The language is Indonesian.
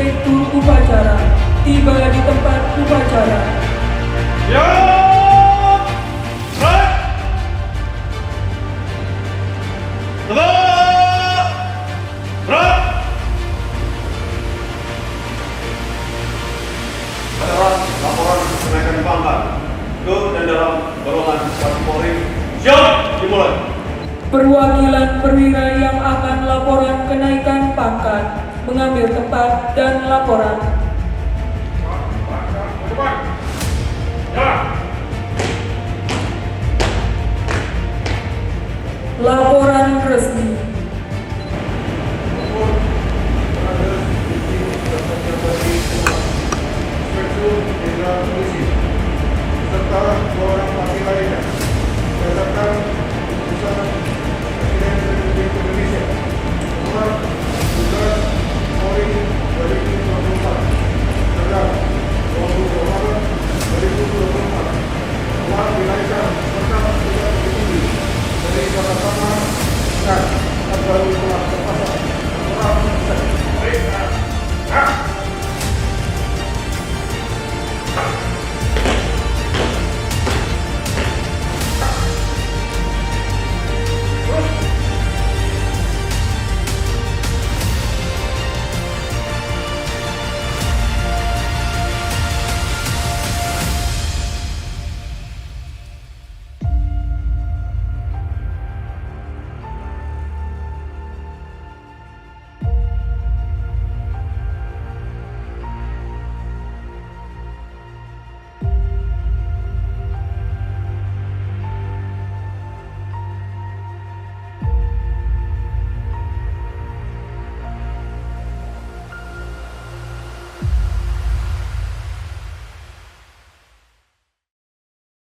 Inspektur Upacara tiba di tempat upacara. Ya! Baik! Tetap! Berat! Adalah laporan kenaikan pangkat ke dan dalam golongan Satu Polri. Siap! Dimulai! Perwakilan perwira yang akan laporan kenaikan pangkat mengambil tempat dan laporan. Laporan resmi.